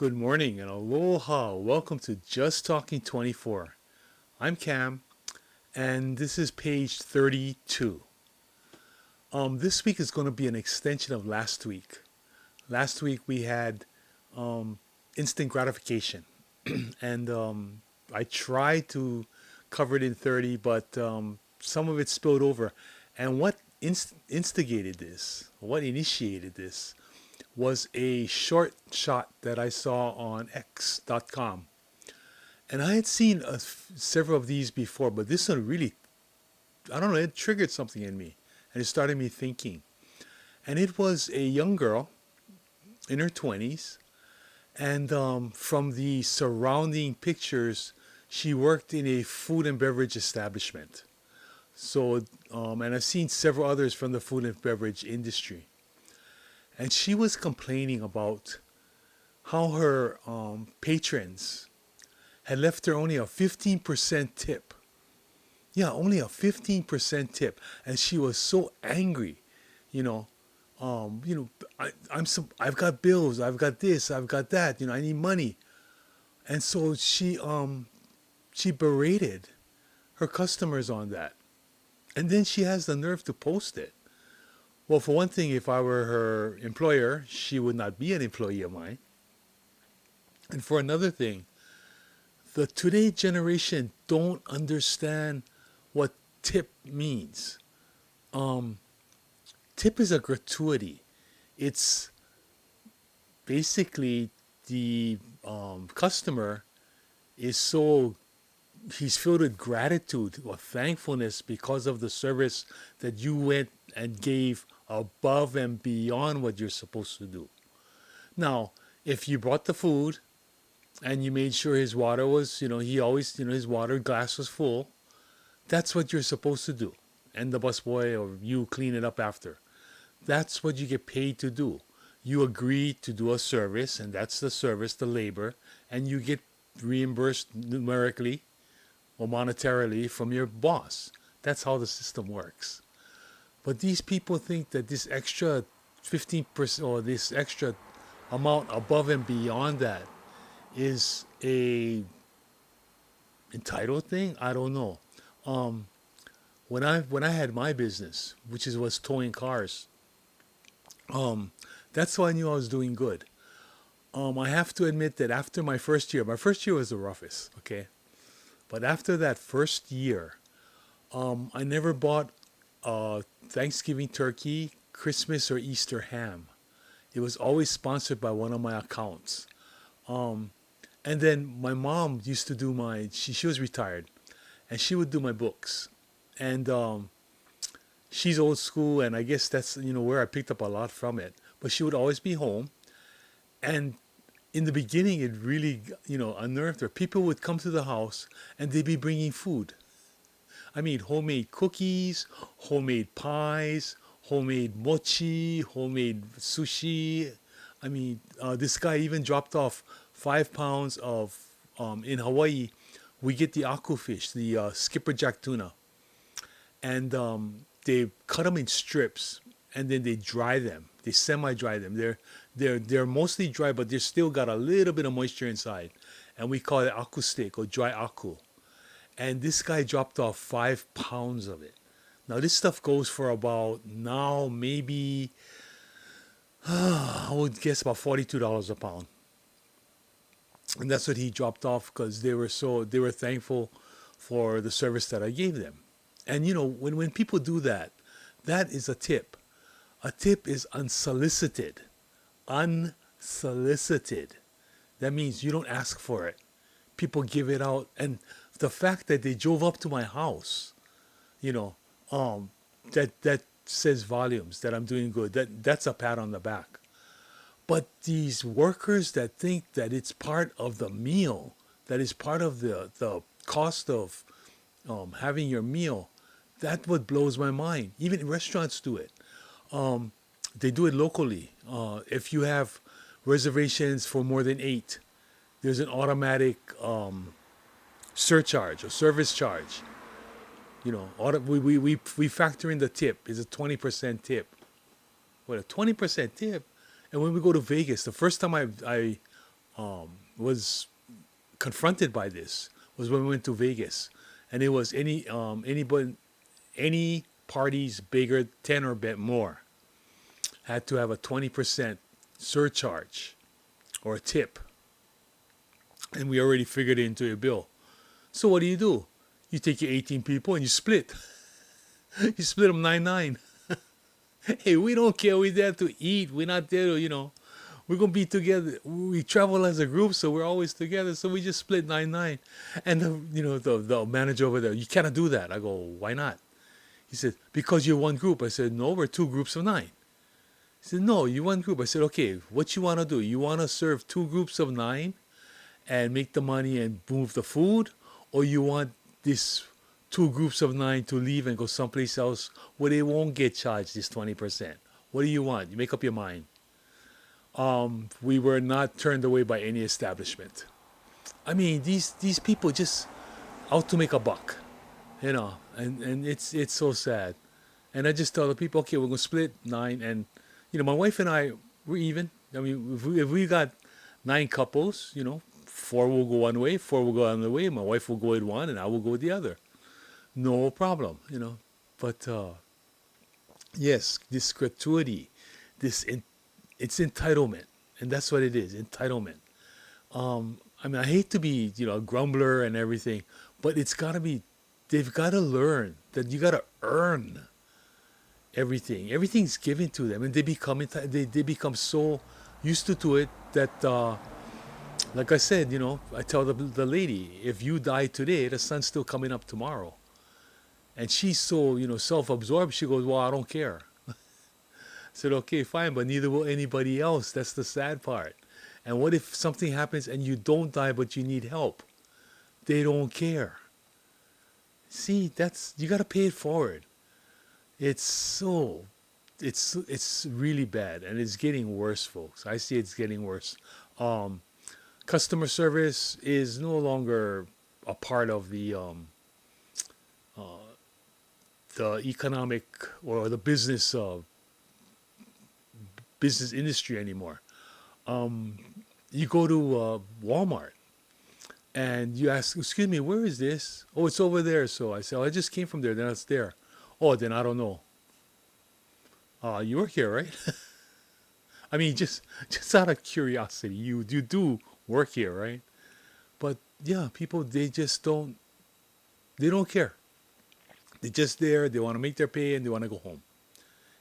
Good morning and aloha. Welcome to Just Talking 24. I'm Cam and this is page 32. This week is going to be an extension of last week. Last week we had um, instant gratification and I tried to cover it in 30, but some of it spilled over. And what instigated this, what initiated this, was a short shot that I saw on X.com. And I had seen several of these before, but this one really, I don't know, it triggered something in me. And it started me thinking. And it was a young girl in her 20s. And from the surrounding pictures, she worked in a food and beverage establishment. So, and I've seen several others from the food and beverage industry. And she was complaining about how her patrons had left her only a 15% tip. Yeah, only a 15% tip. And she was so angry, you know. I've got bills, I've got this, I've got that, I need money. And so she berated her customers on that. And then she has the nerve to post it. Well, for one thing, if I were her employer, she would not be an employee of mine. And for another thing, the today generation don't understand what tip means. Um, Tip is a gratuity. It's basically the customer is so he's filled with gratitude or thankfulness because of the service that you went and gave above and beyond what you're supposed to do. Now, if you brought the food and you made sure his water was, he always, his water glass was full, that's what you're supposed to do. And the busboy or you clean it up after. That's what you get paid to do. You agree to do a service, and that's the service, the labor, and you get reimbursed numerically or monetarily from your boss. That's how the system works. But these people think that this extra 15% or this extra amount above and beyond that is a entitled thing. I don't know. Um, when I had my business, which was towing cars, um, that's how I knew I was doing good. I have to admit that after my first year was the roughest. Okay, but after that first year, I never bought Thanksgiving turkey, Christmas, or Easter ham. It was always sponsored by one of my accounts. Um, and then my mom used to do she was retired, and she would do my books. And she's old school, and I guess that's, where I picked up a lot from it. But she would always be home. And in the beginning, it really, unnerved her. People would come to the house and they'd be bringing food. I mean, homemade cookies, homemade pies, homemade mochi, homemade sushi. I mean, this guy even dropped off 5 pounds of, in Hawaii, we get the aku fish, the skipperjack tuna. And they cut them in strips and then they dry them. They semi-dry them. They're mostly dry, but they still got a little bit of moisture inside. And we call it aku steak or dry aku. And this guy dropped off 5 pounds of it. Now this stuff goes for about now maybe I would guess about $42 a pound. And that's what he dropped off because they were thankful for the service that I gave them. And when people do that, that is a tip. A tip is unsolicited. Unsolicited. That means you don't ask for it. People give it out, and the fact that they drove up to my house, you know, that says volumes that I'm doing good. That's a pat on the back. But these workers that think that it's part of the meal, that is part of the cost of having your meal, that what blows my mind. Even restaurants do it. Um, they do it locally. If you have reservations for more than eight, there's an automatic surcharge or service charge. We factor in the tip. It's a 20% tip. What, a 20% tip? And when we go to Vegas, the first time I was confronted by this was when we went to Vegas, and it was anybody any parties bigger 10 or bet more had to have a 20% surcharge or a tip, and we already figured it into your bill. So what do? You take your 18 people and you split. You split them 9-9. Hey, we don't care. We're there to eat. We're not there to, we're gonna be together. We travel as a group, so we're always together. So we just split 9-9. And the manager over there, you cannot do that. I go, why not? He said, because you're one group. I said, no, we're two groups of 9. He said, no, you're one group. I said, okay, what you wanna do? You wanna serve two groups of 9 and make the money and move the food, or you want this two groups of 9 to leave and go someplace else where they won't get charged this 20%? What do you want? You make up your mind. We were not turned away by any establishment. I mean, these people just out to make a buck, and it's so sad. And I just tell the people, okay, we're gonna split 9, and my wife and I, we're even. I mean, if we got 9 couples, 4 will go one way, 4 will go another way. My wife will go in one, and I will go with the other. No problem. But yes, this gratuity, it's entitlement, and that's what it is, entitlement. I mean, I hate to be, a grumbler and everything, but it's got to be. They've got to learn that you got to earn everything. Everything's given to them, and they become so used to it that, like I said, I tell the lady, if you die today, the sun's still coming up tomorrow. And she's so, self-absorbed. She goes, well, I don't care. I said, okay, fine, but neither will anybody else. That's the sad part. And what if something happens and you don't die, but you need help? They don't care. See, you got to pay it forward. It's really bad, and it's getting worse, folks. I see it's getting worse. Um, Customer service is no longer a part of the economic or the business industry anymore. Um, you go to Walmart and you ask, "Excuse me, where is this?" "Oh, it's over there." So I say, "Oh, I just came from there. Then it's there." "Oh, then I don't know." You work here, right? I mean, just out of curiosity, you do work here, right? But yeah, people they don't care. They're just there. They want to make their pay and they want to go home.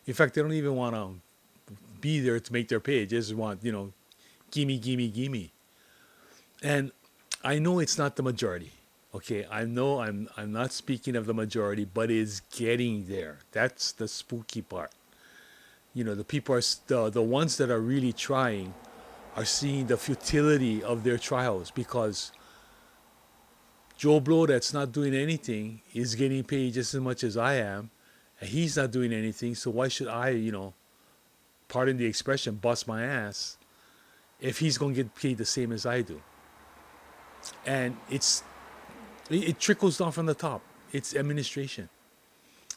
In fact, they don't even want to be there to make their pay. They just want, gimme, gimme, gimme. And I know it's not the majority. Okay, I know I'm not speaking of the majority, but it's getting there. That's the spooky part. The people the ones that are really trying are seeing the futility of their trials because Joe Blow that's not doing anything is getting paid just as much as I am, and he's not doing anything. So why should I, pardon the expression, bust my ass if he's going to get paid the same as I do? And it trickles down from the top. It's administration.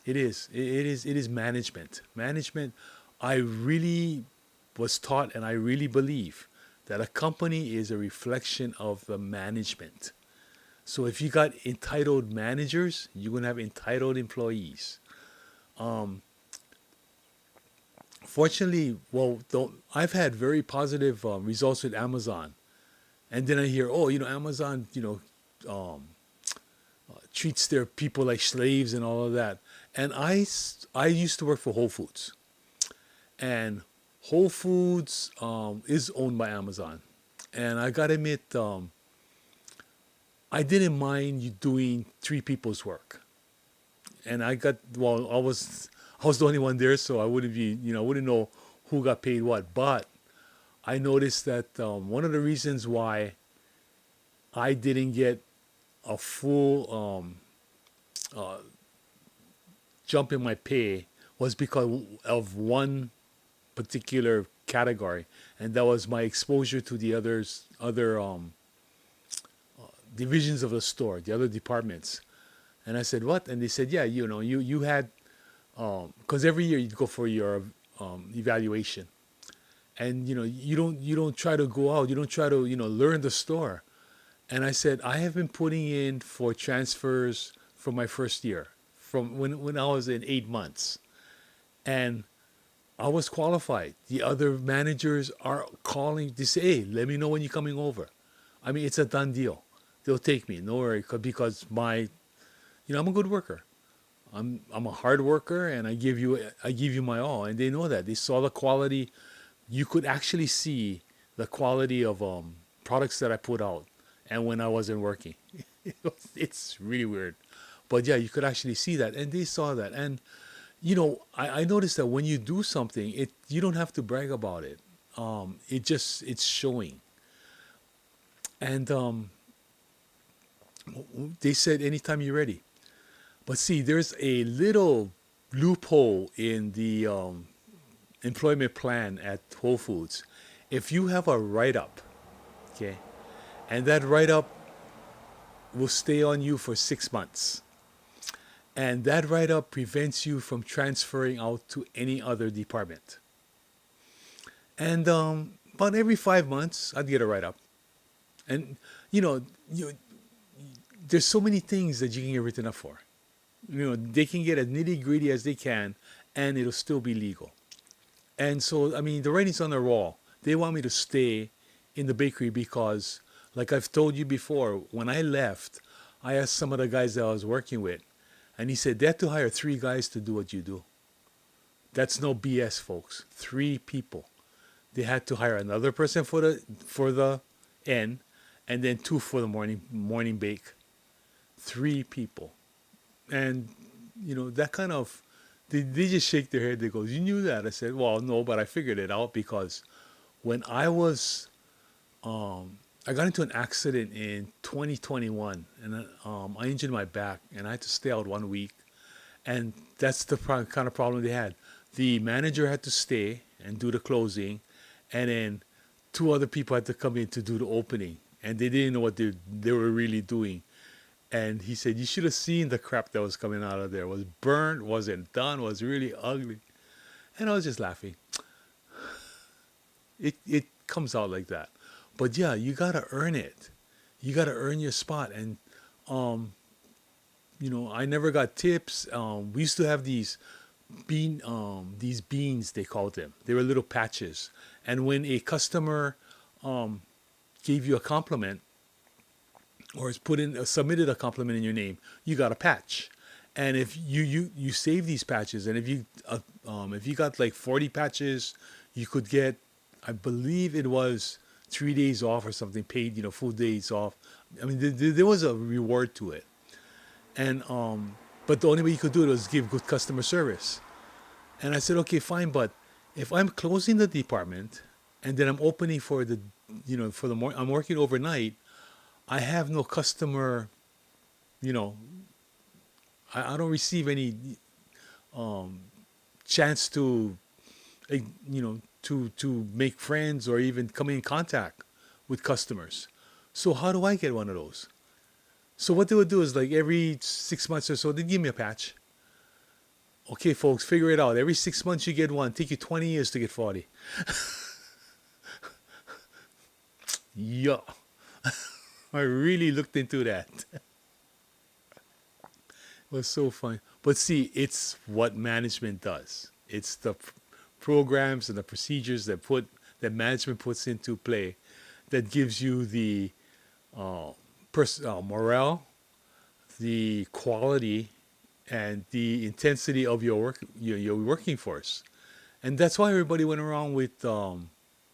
It is. It is management. Management. I really was taught, and I really believe that a company is a reflection of the management. So if you got entitled managers, you're gonna have entitled employees. Um, Fortunately, well, I've had very positive results with Amazon, and then I hear, oh, Amazon, treats their people like slaves and all of that. And I used to work for Whole Foods, and Whole Foods is owned by Amazon, and I gotta admit, I didn't mind you doing 3 people's work, and I was the only one there, so I wouldn't be, I wouldn't know who got paid what. But I noticed that one of the reasons why I didn't get a full uh, jump in my pay was because of one particular category, and that was my exposure to the other divisions of the store, the other departments. And I said, "What?" And they said, "Yeah, you had because every year you go for your evaluation, and you don't try to go out, you don't try to learn the store. And I said, I have been putting in for transfers from my first year, from when I was in 8 months, and I was qualified. The other managers are calling to say, hey, let me know when you're coming over. I mean, it's a done deal. They'll take me, no worry, because I'm a good worker. I'm a hard worker, and I give you my all, and they know that. They saw the quality. You could actually see the quality of products that I put out, and when I wasn't working, it's really weird, but yeah, you could actually see that, and they saw that, and I noticed that when you do something, you don't have to brag about it. It's showing, and they said anytime you're ready. But see, there's a little loophole in the employment plan at Whole Foods. If you have a write up, okay, and that write up will stay on you for 6 months, and that write up prevents you from transferring out to any other department. And about every 5 months, I'd get a write up. And you know, you there's so many things that you can get written up for. They can get as nitty gritty as they can, and it'll still be legal. And so, I mean, the writing's on the wall. They want me to stay in the bakery because, like I've told you before, when I left, I asked some of the guys that I was working with, and he said they had to hire 3 guys to do what you do. That's no BS, folks. 3 people. They had to hire another person for the end, and then 2 for the morning bake. 3 people, and that kind of they just shake their head. They go, "You knew that?" I said, "Well, no, but I figured it out because when I got into an accident in 2021, and I injured my back, and I had to stay out 1 week, and that's the kind of problem they had. The manager had to stay and do the closing, and then 2 other people had to come in to do the opening, and they didn't know what they were really doing. And he said, you should have seen the crap that was coming out of there. It was burnt, wasn't done, was really ugly. And I was just laughing. It comes out like that. But yeah, you gotta earn it. You gotta earn your spot. And um, I never got tips. We used to have these beans, they called them. They were little patches. And when a customer um, gave you a compliment, or has submitted a compliment in your name, you got a patch. And if you save these patches, and if you got like 40 patches, you could get, I believe it was 3 days off or something, paid full days off. I mean, there was a reward to it. And but the only way you could do it was give good customer service. And I said, okay, fine, but if I'm closing the department and then I'm opening for for the morning, I'm working overnight, I have no customer, you know, I don't receive any um, chance to, to make friends or even come in contact with customers. So how do I get one of those? So what they would do is like every 6 months or so, they'd give me a patch. Okay, folks, figure it out. Every 6 months you get one. Take you 20 years to get 40. Yeah, I really looked into that. It was so fun. But see, it's what management does. It's the programs and the procedures that management puts into play that gives you the uh, morale, the quality, and the intensity of your working force. And that's why everybody went around with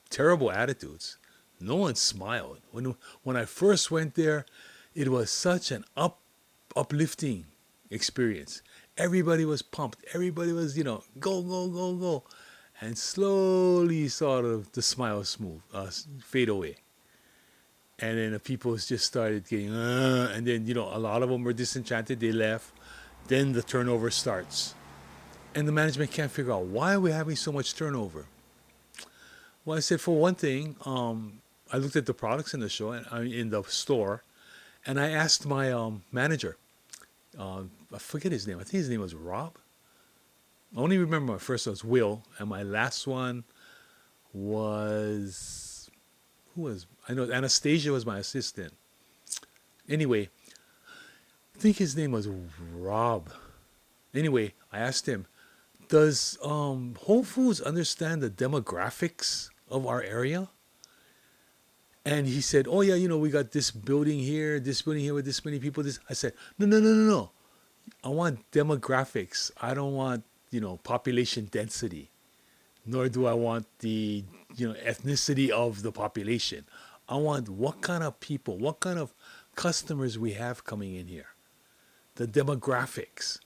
terrible attitudes. No one smiled. When I first went there, it was such an uplifting experience. Everybody was pumped. Everybody was, go, go, go, go. And slowly sort of the smile fade away. And then the people just started getting, and then, a lot of them were disenchanted. They left. Then the turnover starts. And the management can't figure out why we're having so much turnover. Well, I said, for one thing, I looked at the products in the show and in the store, and I asked my manager. I forget his name. I think his name was Rob. I only remember my first one was Will, and my last one was who was I know Anastasia was my assistant. Anyway, I think his name was Rob. Anyway, I asked him, "Does Whole Foods understand the demographics of our area?" And he said, "Oh yeah, we got this building here with this many people." This I said, "No, no, no, no, no. I want demographics. I don't want population density, nor do I want the ethnicity of the population. I want what kind of people, what kind of customers we have coming in here, the demographics."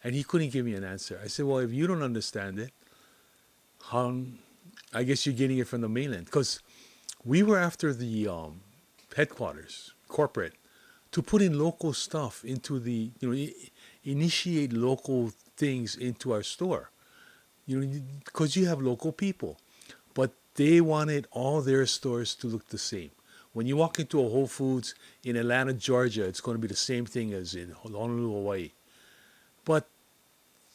And he couldn't give me an answer. I said, "Well, if you don't understand it, how, I guess you're getting it from the mainland." Because we were after the headquarters, corporate, to put in local stuff into initiate local things into our store. Because you have local people. But they wanted all their stores to look the same. When you walk into a Whole Foods in Atlanta, Georgia, it's going to be the same thing as in Honolulu, Hawaii. But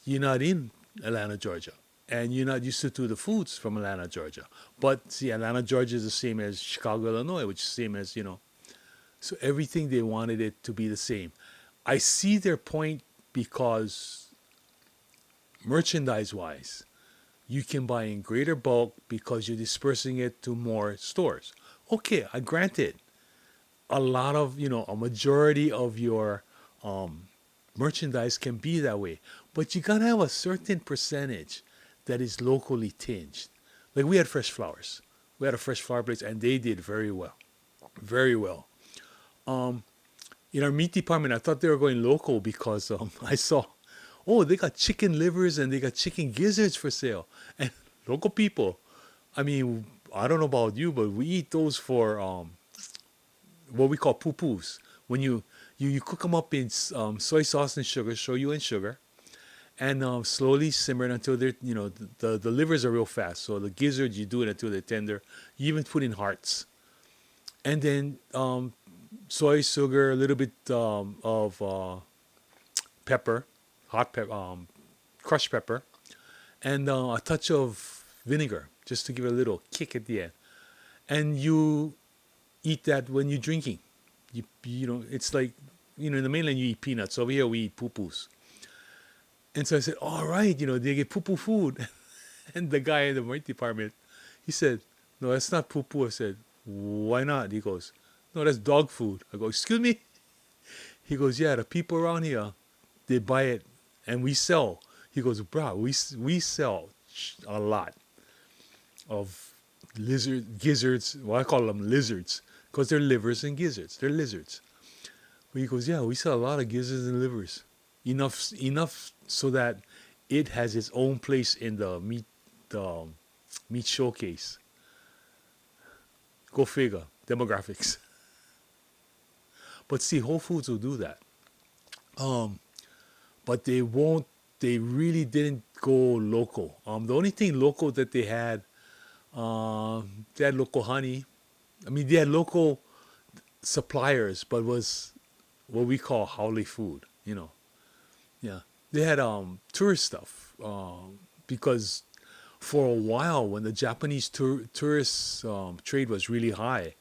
you're not in Atlanta, Georgia, and you're not used to the foods from Atlanta, Georgia. But see, Atlanta, Georgia is the same as Chicago, Illinois, which is the same as, so everything they wanted it to be the same. I see their point because merchandise wise, you can buy in greater bulk because you're dispersing it to more stores. Okay, I grant it. A lot of, a majority of your merchandise can be that way. But you gotta have a certain percentage that is locally tinged. Like we had fresh flowers. We had a fresh flower place and they did very well. Very well. Um, in our meat department, I thought they were going local because I saw, oh, they got chicken livers and they got chicken gizzards for sale. And local people, I mean, I don't know about you, but we eat those for what we call poo-poos. When you cook them up in soy sauce and sugar, shoyu and sugar, and slowly simmer it until they're, the livers are real fast. So the gizzards, you do it until they're tender. You even put in hearts. And then soy, sugar, a little bit of pepper, hot pepper, crushed pepper, and a touch of vinegar just to give it a little kick at the end. And you eat that when you're drinking. It's like, in the mainland you eat peanuts. Over here we eat poo-poos. And so I said, all right, they get poo-poo food. And the guy in the meat department, he said, no, that's not poo-poo. I said, why not? He goes, no, that's dog food. I go, excuse me? He goes, yeah, the people around here, they buy it and we sell. He goes, bro, we sell a lot of gizzards. Well, I call them lizards because they're livers and gizzards. They're lizards. But he goes, yeah, we sell a lot of gizzards and livers. Enough so that it has its own place in the meat showcase. Go figure. Demographics. But see, Whole Foods will do that. But they won't. They really didn't go local. The only thing local that they had local honey. I mean, they had local suppliers, but was what we call haole food. Yeah, they had tourist stuff because for a while when the Japanese tourist trade was really high,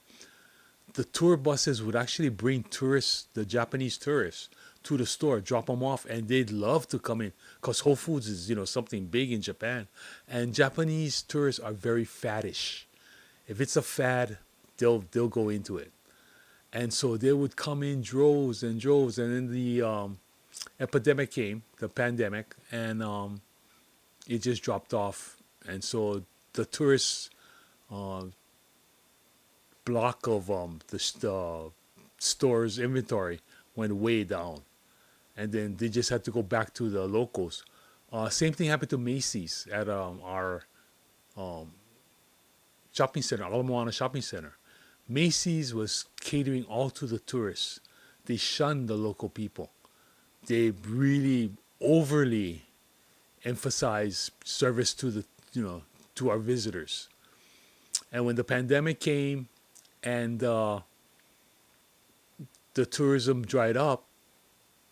the tour buses would actually bring the Japanese tourists, to the store, drop them off, and they'd love to come in because Whole Foods is something big in Japan, and Japanese tourists are very faddish. If it's a fad, they'll go into it, and so they would come in droves and droves, and then the epidemic came, the pandemic, and it just dropped off, and so the tourist uh, block of the store's inventory went way down, and then they just had to go back to the locals. Same thing happened to Macy's at our um, shopping center, Ala Moana Shopping Center. Macy's was catering all to the tourists. They shunned the local people. They really overly emphasized service to to our visitors. And when the pandemic came and the tourism dried up,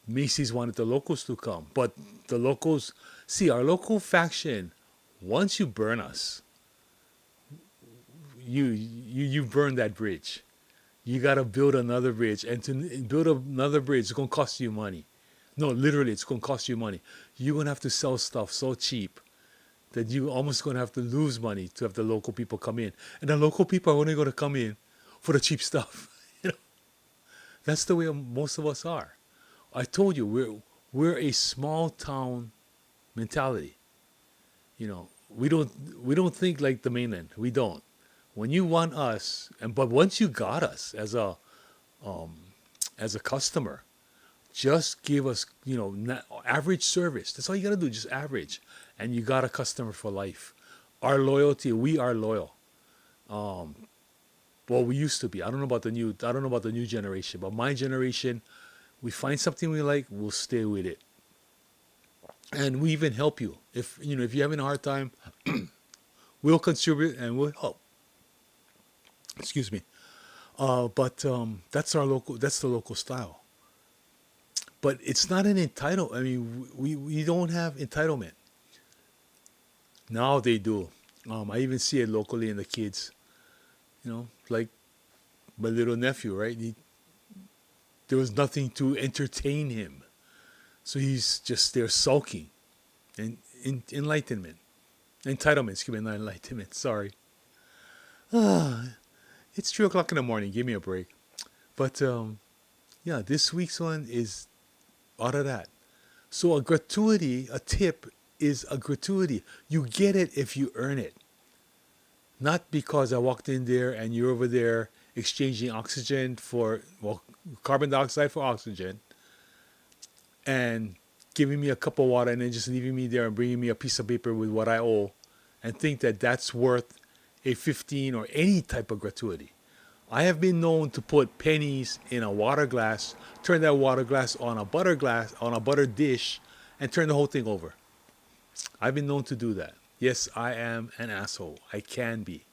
Macy's wanted the locals to come. But the locals, see, our local faction, once you burn us, you burned that bridge. You got to build another bridge, and to build another bridge, it's gonna cost you money. No, literally, it's gonna cost you money. You're gonna have to sell stuff so cheap that you almost gonna have to lose money to have the local people come in, and the local people are only gonna come in for the cheap stuff. you know, that's the way most of us are. I told you we're a small town mentality. We don't think like the mainland. We don't. When you want us, but once you got us um, as a customer, just give us average service. That's all you gotta do. Just average, and you got a customer for life. Our loyalty, we are loyal. Um, well, we used to be. I don't know about the new. I don't know about the new generation, but my generation, we find something we like, we'll stay with it, and we even help you. If you're having a hard time, we'll contribute and we'll help. Excuse me. But that's our local. That's the local style. But it's not an entitle. I mean, we don't have entitlement. Now they do. I even see it locally in the kids. Like my little nephew, right? There was nothing to entertain him, so he's just there sulking. And enlightenment, entitlement. Excuse me, not enlightenment. Sorry. Ah, it's 3 o'clock in the morning. Give me a break. But yeah, this week's one is out of that. So a gratuity, a tip is a gratuity. You get it if you earn it. Not because I walked in there and you're over there exchanging oxygen for, well, carbon dioxide for oxygen and giving me a cup of water and then just leaving me there and bringing me a piece of paper with what I owe and think that that's worth a 15 or any type of gratuity. I have been known to put pennies in a water glass, turn that water glass on a butter dish, and turn the whole thing over. I've been known to do that. Yes, I am an asshole. I can be.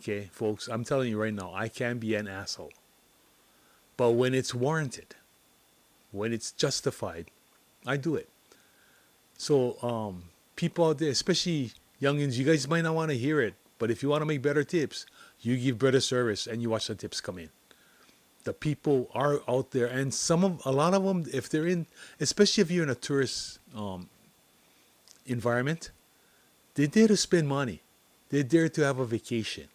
Okay, folks, I'm telling you right now, I can be an asshole. But when it's warranted, when it's justified, I do it. So, people out there, especially youngins, you guys might not want to hear it, but if you want to make better tips, you give better service and you watch the tips come in. The people are out there, and a lot of them, if they're in, especially if you're in a tourist environment, they're there to spend money. They're there to have a vacation.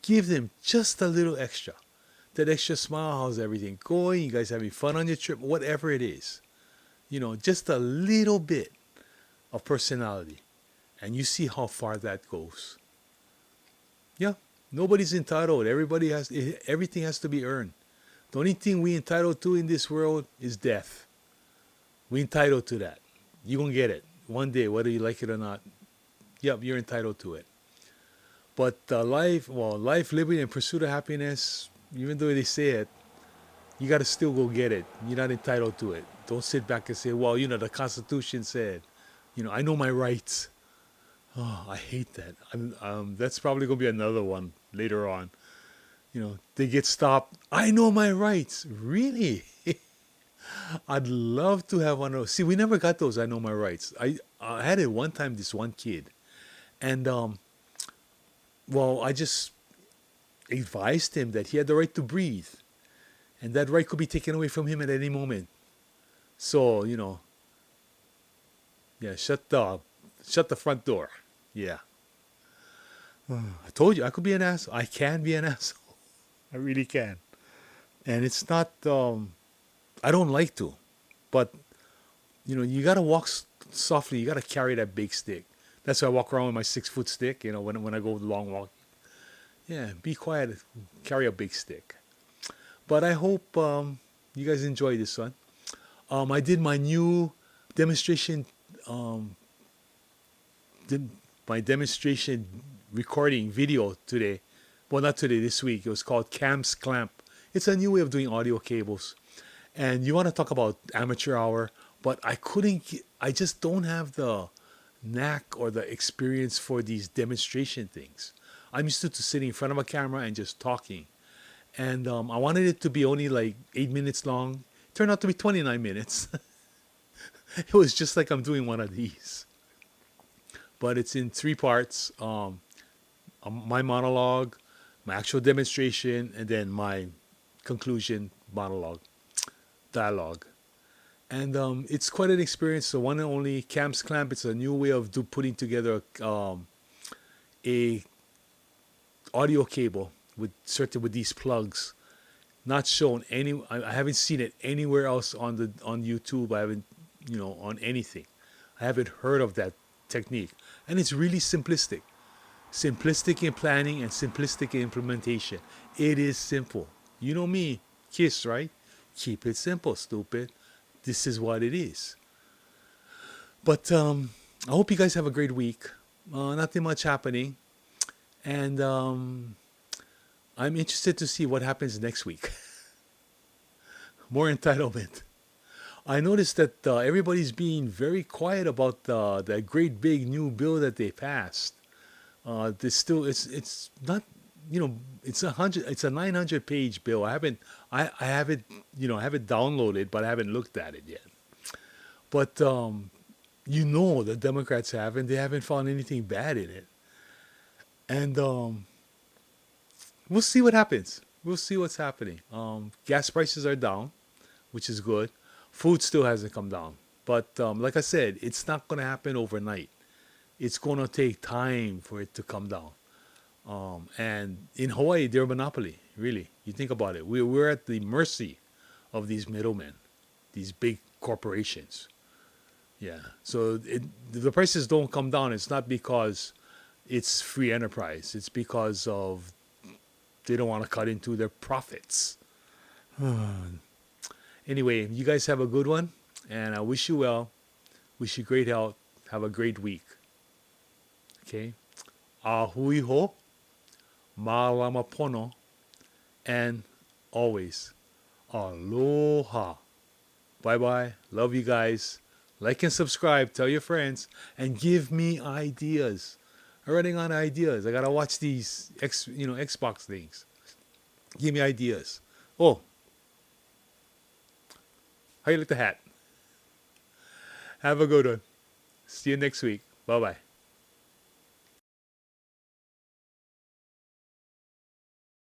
Give them just a little extra. That extra smile, how's everything going? You guys having fun on your trip? Whatever it is. Just a little bit of personality. And you see how far that goes. Yeah, nobody's entitled. Everything has to be earned. The only thing we entitled to in this world is death. We entitled to that. You're going to get it. One day, whether you like it or not. Yep, you're entitled to it. But life, liberty, and pursuit of happiness, even though they say it, you got to still go get it. You're not entitled to it. Don't sit back and say, well, the Constitution said, I know my rights. Oh, I hate that. That's probably going to be another one later on. They get stopped. I know my rights. Really? I'd love to have one of those. See, we never got those I know my rights. I had it one time, this one kid. And, I just advised him that he had the right to breathe. And that right could be taken away from him at any moment. So, yeah, shut the front door. Yeah. I told you I could be an asshole. I can be an asshole. I really can. And it's not, I don't like to. But, you got to walk softly. You got to carry that big stick. That's why I walk around with my 6-foot stick, when I go long walk. Yeah, be quiet. Carry a big stick. But I hope you guys enjoy this one. I did my new demonstration, my demonstration recording video today. Well, not today, this week. It was called Cam's Clamp. It's a new way of doing audio cables. And you want to talk about amateur hour, but I just don't have the knack or the experience for these demonstration things. I'm used to sitting in front of a camera and just talking. And I wanted it to be only like 8 minutes long. Turned out to be 29 minutes. It was just like I'm doing one of these. But it's in 3 parts. My monologue, my actual demonstration, and then my conclusion monologue, dialogue. And it's quite an experience. The one and only Cam's Clamp. It's a new way of putting together a audio cable with certain with these plugs. Not shown any. I haven't seen it anywhere else on YouTube. I haven't, on anything. I haven't heard of that technique, and it's really simplistic. Simplistic in planning and simplistic in implementation. It is simple. You know me, KISS, right? Keep it simple, stupid. This is what it is. But I hope you guys have a great week. Nothing much happening. And I'm interested to see what happens next week. More entitlement. I noticed that everybody's being very quiet about that great big new bill that they passed. There's still it's not, it's a 900-page bill. I haven't, I haven't downloaded, but I haven't looked at it yet. But the Democrats have, and they haven't found anything bad in it. And we'll see what happens. We'll see what's happening. Gas prices are down, which is good. Food still hasn't come down. But like I said, it's not going to happen overnight. It's going to take time for it to come down. And in Hawaii, they're a monopoly, really. You think about it. We're at the mercy of these middlemen, these big corporations. Yeah. So the prices don't come down. It's not because it's free enterprise. It's because of they don't want to cut into their profits. Anyway, you guys have a good one, and I wish you well. Wish you great health. Have a great week. Okay? Ahui ho, malama pono, and always aloha. Bye bye. Love you guys. Like and subscribe. Tell your friends, and give me ideas. I'm running on ideas. I gotta watch these Xbox things. Give me ideas. Oh, how you like the hat? Have a good one. See you next week. Bye bye.